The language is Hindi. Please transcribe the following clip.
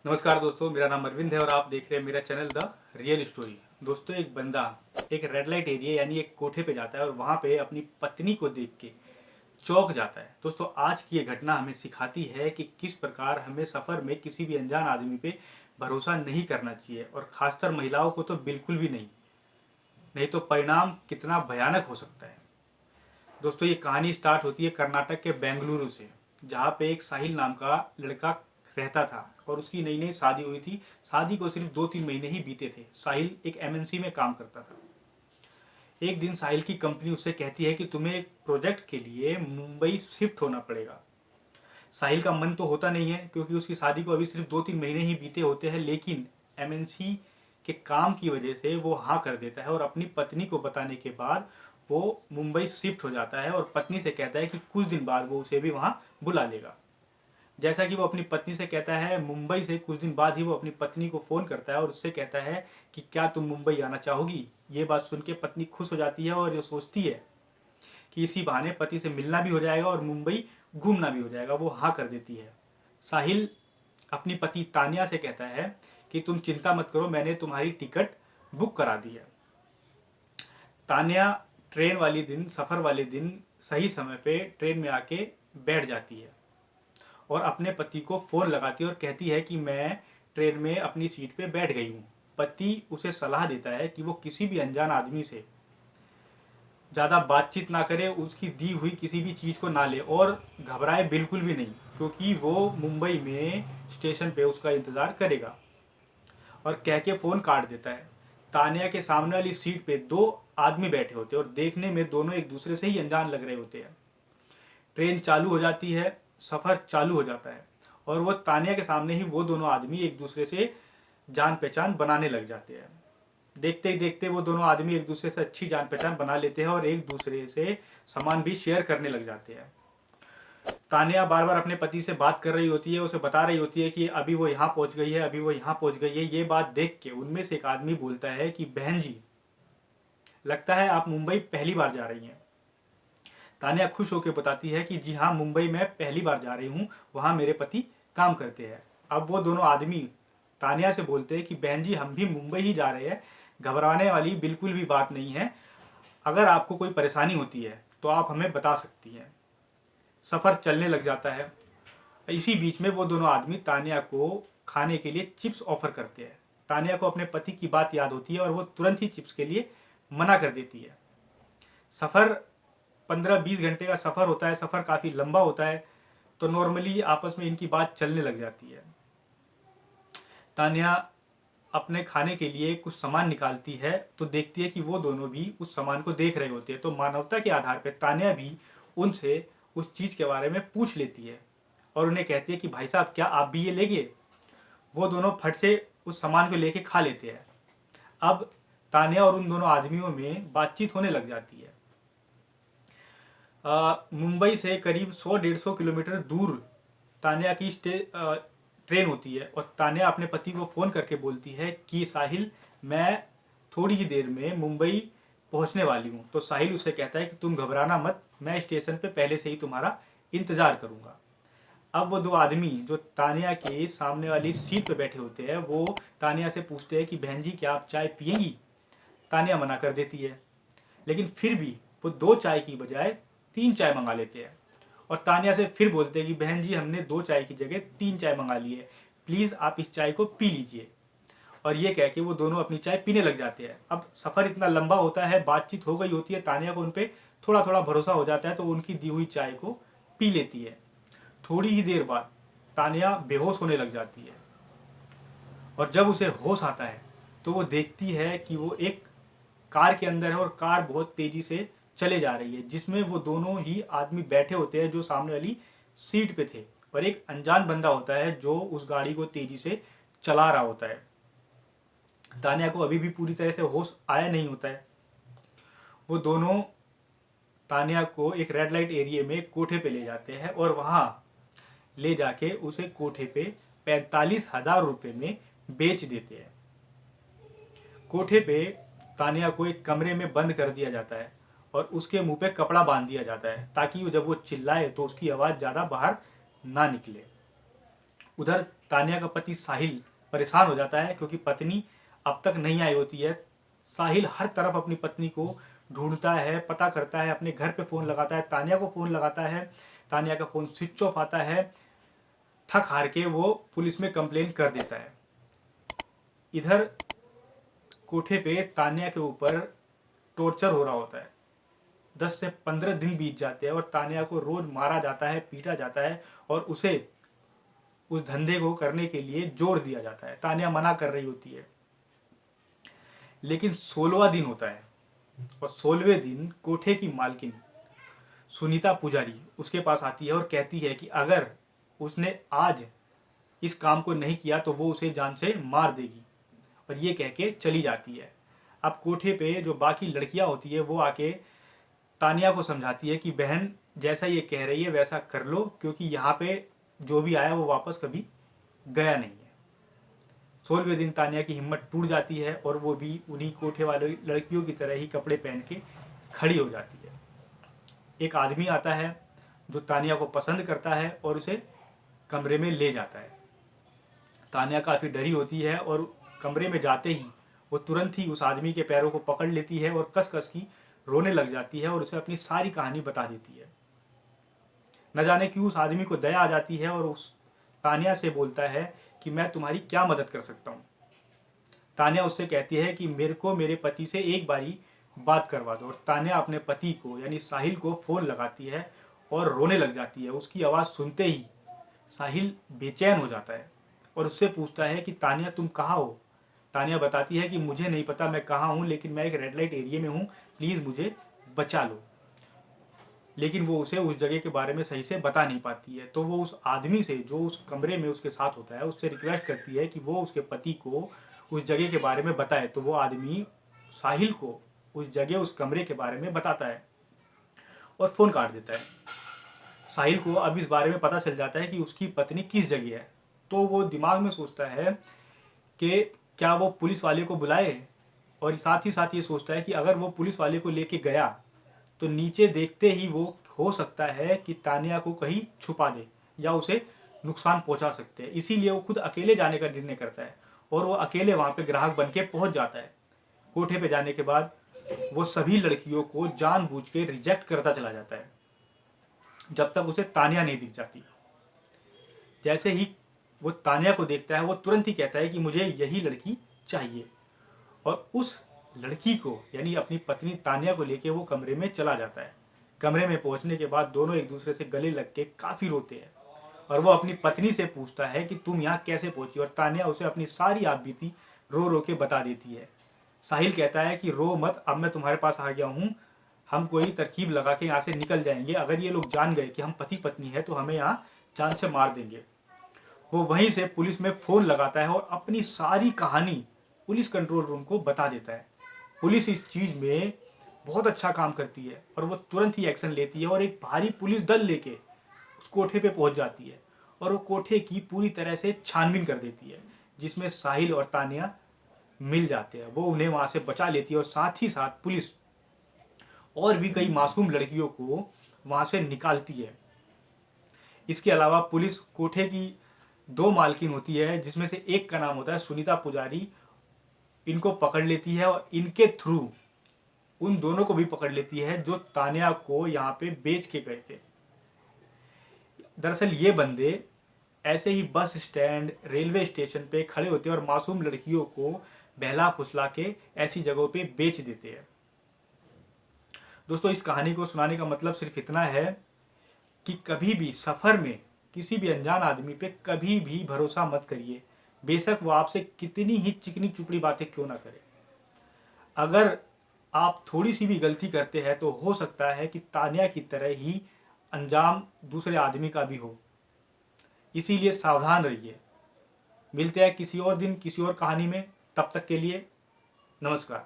नमस्कार दोस्तों, मेरा नाम अरविंद है और आप देख रहे हैं मेरा चैनल द रियल स्टोरी। दोस्तों, एक बंदा एक रेड लाइट एरिया यानी एक कोठे पे जाता है और वहाँ पे अपनी पत्नी को देख के चौंक जाता है। दोस्तों, आज की ये घटना हमें सिखाती है कि किस प्रकार हमें सफ़र में किसी भी अनजान आदमी पे भरोसा नहीं करना चाहिए और खासकर महिलाओं को तो बिल्कुल भी नहीं। नहीं तो परिणाम कितना भयानक हो सकता है। दोस्तों, ये कहानी स्टार्ट होती है कर्नाटक के बेंगलुरु से, जहाँ पे एक साहिल नाम का लड़का रहता था और उसकी नई नई शादी हुई थी। शादी को सिर्फ 2-3 महीने ही बीते थे। साहिल एक एमएनसी में काम करता था। एक दिन साहिल की कंपनी उससे कहती है कि तुम्हें एक प्रोजेक्ट के लिए मुंबई शिफ्ट होना पड़ेगा। साहिल का मन तो होता नहीं है, क्योंकि उसकी शादी को अभी सिर्फ 2-3 महीने ही बीते होते हैं, लेकिन एमएनसी के काम की वजह से वो हाँ कर देता है और अपनी पत्नी को बताने के बाद वो मुंबई शिफ्ट हो जाता है और पत्नी से कहता है कि कुछ दिन बाद वो उसे भी वहाँ बुला लेगा। जैसा कि वो अपनी पत्नी से कहता है, मुंबई से कुछ दिन बाद ही वो अपनी पत्नी को फ़ोन करता है और उससे कहता है कि क्या तुम मुंबई आना चाहोगी। ये बात सुन के पत्नी खुश हो जाती है और ये सोचती है कि इसी बहाने पति से मिलना भी हो जाएगा और मुंबई घूमना भी हो जाएगा। वो हाँ कर देती है। साहिल अपनी पति तानिया से कहता है कि तुम चिंता मत करो, मैंने तुम्हारी टिकट बुक करा दी है। तानिया सफ़र वाले दिन सही समय पे ट्रेन में आके बैठ जाती है और अपने पति को फ़ोन लगाती है और कहती है कि मैं ट्रेन में अपनी सीट पे बैठ गई हूँ। पति उसे सलाह देता है कि वो किसी भी अनजान आदमी से ज़्यादा बातचीत ना करे, उसकी दी हुई किसी भी चीज़ को ना ले और घबराए बिल्कुल भी नहीं, क्योंकि वो मुंबई में स्टेशन पे उसका इंतज़ार करेगा। और कह के फ़ोन काट देता है। तानिया के सामने वाली सीट पे 2 आदमी बैठे होते हैं और देखने में दोनों एक दूसरे से ही अनजान लग रहे होते हैं। ट्रेन चालू हो जाती है, सफ़र चालू हो जाता है और वो तानिया के सामने ही वो दोनों आदमी एक दूसरे से जान पहचान बनाने लग जाते हैं। देखते ही देखते वो दोनों आदमी एक दूसरे से अच्छी जान पहचान बना लेते हैं और एक दूसरे से सामान भी शेयर करने लग जाते हैं। तानिया बार बार अपने पति से बात कर रही होती है, उसे बता रही होती है कि अभी वो यहाँ पहुँच गई है, अभी वो यहाँ पहुँच गई है। ये बात देख के उनमें से एक आदमी बोलता है कि बहन जी, लगता है आप मुंबई पहली बार जा रही हैं। तानिया खुश होकर बताती है कि जी हाँ, मुंबई में पहली बार जा रही हूँ, वहाँ मेरे पति काम करते हैं। अब वो दोनों आदमी तानिया से बोलते हैं कि बहन जी, हम भी मुंबई ही जा रहे हैं, घबराने वाली बिल्कुल भी बात नहीं है। अगर आपको कोई परेशानी होती है तो आप हमें बता सकती हैं। सफ़र चलने लग जाता है। इसी बीच में वो दोनों आदमी तानिया को खाने के लिए चिप्स ऑफर करते हैं। तानिया को अपने पति की बात याद होती है और वो तुरंत ही चिप्स के लिए मना कर देती है। सफ़र 15-20 घंटे का सफ़र होता है, सफ़र काफ़ी लंबा होता है, तो नॉर्मली आपस में इनकी बात चलने लग जाती है। तानिया अपने खाने के लिए कुछ सामान निकालती है तो देखती है कि वो दोनों भी उस सामान को देख रहे होते हैं, तो मानवता के आधार पर तानिया भी उनसे उस चीज़ के बारे में पूछ लेती है और उन्हें कहती है कि भाई साहब, क्या आप भी ये लेंगे। वो दोनों फट से उस सामान को लेके खा लेते हैं। अब तानिया और उन दोनों आदमियों में बातचीत होने लग जाती है। मुंबई से करीब 100-150 किलोमीटर दूर तानिया की ट्रेन होती है और तानिया अपने पति को फ़ोन करके बोलती है कि साहिल, मैं थोड़ी ही देर में मुंबई पहुंचने वाली हूं। तो साहिल उससे कहता है कि तुम घबराना मत, मैं स्टेशन पे पहले से ही तुम्हारा इंतज़ार करूंगा। अब वो 2 आदमी जो तानिया के सामने वाली सीट पे बैठे होते हैं, वो तानिया से पूछते हैं कि बहन जी, क्या आप चाय पियेंगी। तानिया मना कर देती है, लेकिन फिर भी वो 2 चाय की बजाय 3 चाय मंगा लेते हैं और तानिया से फिर बोलते हैं कि बहन जी, हमने 2 चाय की जगह 3 चाय मंगा ली है, प्लीज़ आप इस चाय को पी लीजिए। और ये कह के वो दोनों अपनी चाय पीने लग जाते हैं। अब सफ़र इतना लंबा होता है, बातचीत हो गई होती है, तानिया को उन पर थोड़ा थोड़ा भरोसा हो जाता है, तो उनकी दी हुई चाय को पी लेती है। थोड़ी ही देर बाद तानिया बेहोश होने लग जाती है और जब उसे होश आता है तो वो देखती है कि वो एक कार के अंदर है और कार बहुत तेज़ी से चले जा रही है, जिसमें वो दोनों ही आदमी बैठे होते हैं जो सामने वाली सीट पे थे और एक अनजान बंदा होता है जो उस गाड़ी को तेज़ी से चला रहा होता है। तानिया को अभी भी पूरी तरह से होश आया नहीं होता है। वो दोनों तानिया को एक रेड लाइट एरिया में कोठे पे ले जाते हैं और वहाँ ले जाके उसे कोठे पे 45,000 रुपये में बेच देते हैं। कोठे पे तानिया को एक कमरे में बंद कर दिया जाता है और उसके मुंह पे कपड़ा बांध दिया जाता है, ताकि जब वो चिल्लाए तो उसकी आवाज़ ज़्यादा बाहर ना निकले। उधर तानिया का पति साहिल परेशान हो जाता है क्योंकि पत्नी अब तक नहीं आई होती है। साहिल हर तरफ अपनी पत्नी को ढूंढता है, पता करता है, अपने घर पे फ़ोन लगाता है, तानिया को फ़ोन लगाता है, तानिया का फ़ोन स्विच ऑफ आता है। थक हार के वो पुलिस में कंप्लेन कर देता है। इधर कोठे पे तानिया के ऊपर टॉर्चर हो रहा होता है। 10 से 15 दिन बीत जाते हैं और तानिया को रोज मारा जाता है, पीटा जाता है और उसे उस धंधे को करने के लिए जोर दिया जाता है। तानिया मना कर रही होती है, लेकिन 16वां दिन होता है और 16वें दिन कोठे की मालकिन सुनीता पुजारी उसके पास आती है और कहती है कि अगर उसने आज इस काम को नहीं किया तो वो उसे जान से मार देगी, और ये कह के चली जाती है। अब कोठे पे जो बाकी लड़कियां होती है वो आके तानिया को समझाती है कि बहन, जैसा ये कह रही है वैसा कर लो, क्योंकि यहाँ पे जो भी आया वो वापस कभी गया नहीं है। 16वें दिन तानिया की हिम्मत टूट जाती है और वो भी उन्हीं कोठे वाले लड़कियों की तरह ही कपड़े पहन के खड़ी हो जाती है। एक आदमी आता है जो तानिया को पसंद करता है और उसे कमरे में ले जाता है। तानिया काफ़ी डरी होती है और कमरे में जाते ही वो तुरंत ही उस आदमी के पैरों को पकड़ लेती है और कस कस की रोने लग जाती है और उसे अपनी सारी कहानी बता देती है। न जाने क्यों उस आदमी को दया आ जाती है और उस तानिया से बोलता है कि मैं तुम्हारी क्या मदद कर सकता हूँ। तानिया उससे कहती है कि मेरे को मेरे पति से एक बारी बात करवा दो, और तानिया अपने पति को यानी साहिल को फ़ोन लगाती है और रोने लग जाती है। उसकी आवाज़ सुनते ही साहिल बेचैन हो जाता है और उससे पूछता है कि तानिया तुम कहाँ हो। तानिया बताती है कि मुझे नहीं पता मैं कहाँ हूँ, लेकिन मैं एक रेड लाइट एरिया में हूँ, प्लीज़ मुझे बचा लो। लेकिन वो उसे उस जगह के बारे में सही से बता नहीं पाती है। तो वो उस आदमी से जो उस कमरे में उसके साथ होता है उससे रिक्वेस्ट करती है कि वो उसके पति को उस जगह के बारे में बताए। तो वो आदमी साहिल को उस जगह उस कमरे के बारे में बताता है और फ़ोन काट देता है। साहिल को अब इस बारे में पता चल जाता है कि उसकी पत्नी किस जगह है। तो वो दिमाग में सोचता है कि क्या वो पुलिस वाले को बुलाए, और साथ ही साथ ये सोचता है कि अगर वो पुलिस वाले को लेके गया तो नीचे देखते ही वो हो सकता है कि तानिया को कहीं छुपा दे या उसे नुकसान पहुंचा सकते हैं। इसीलिए वो खुद अकेले जाने का निर्णय करता है और वो अकेले वहां पे ग्राहक बन के पहुंच जाता है। कोठे पे जाने के बाद वो सभी लड़कियों को जानबूझ के रिजेक्ट करता चला जाता है जब तक उसे तानिया नहीं दिख जाती। जैसे ही वो तानिया को देखता है वो तुरंत ही कहता है कि मुझे यही लड़की चाहिए, और उस लड़की को यानी अपनी पत्नी तानिया को लेके वो कमरे में चला जाता है। कमरे में पहुंचने के बाद दोनों एक दूसरे से गले लग के काफ़ी रोते हैं और वो अपनी पत्नी से पूछता है कि तुम यहाँ कैसे पहुंची, और तानिया उसे अपनी सारी आप बीती रो रो के बता देती है। साहिल कहता है कि रो मत, अब मैं तुम्हारे पास आ गया हूँ, हम कोई तरकीब लगा के यहाँ से निकल जाएंगे। अगर ये लोग जान गए कि हम पति पत्नी हैं तो हमें यहाँ जान से मार देंगे। वो वहीं से पुलिस में फ़ोन लगाता है और अपनी सारी कहानी पुलिस कंट्रोल रूम को बता देता है। पुलिस इस चीज़ में बहुत अच्छा काम करती है और वो तुरंत ही एक्शन लेती है और एक भारी पुलिस दल लेके उस कोठे पे पहुंच जाती है और वो कोठे की पूरी तरह से छानबीन कर देती है, जिसमें साहिल और तानिया मिल जाते हैं। वो उन्हें वहाँ से बचा लेती है और साथ ही साथ पुलिस और भी कई मासूम लड़कियों को वहाँ से निकालती है। इसके अलावा पुलिस कोठे की 2 मालकिन होती है, जिसमें से एक का नाम होता है सुनीता पुजारी, इनको पकड़ लेती है और इनके थ्रू उन दोनों को भी पकड़ लेती है जो तानिया को यहाँ पे बेच के गए थे। दरअसल ये बंदे ऐसे ही बस स्टैंड, रेलवे स्टेशन पे खड़े होते हैं और मासूम लड़कियों को बहला फुसला के ऐसी जगहों पे बेच देते हैं। दोस्तों, इस कहानी को सुनाने का मतलब सिर्फ इतना है कि कभी भी सफ़र में किसी भी अनजान आदमी पे कभी भी भरोसा मत करिए, बेशक वो आपसे कितनी ही चिकनी चुपड़ी बातें क्यों ना करे। अगर आप थोड़ी सी भी गलती करते हैं तो हो सकता है कि तानिया की तरह ही अंजाम दूसरे आदमी का भी हो। इसीलिए सावधान रहिए। मिलते हैं किसी और दिन किसी और कहानी में। तब तक के लिए नमस्कार।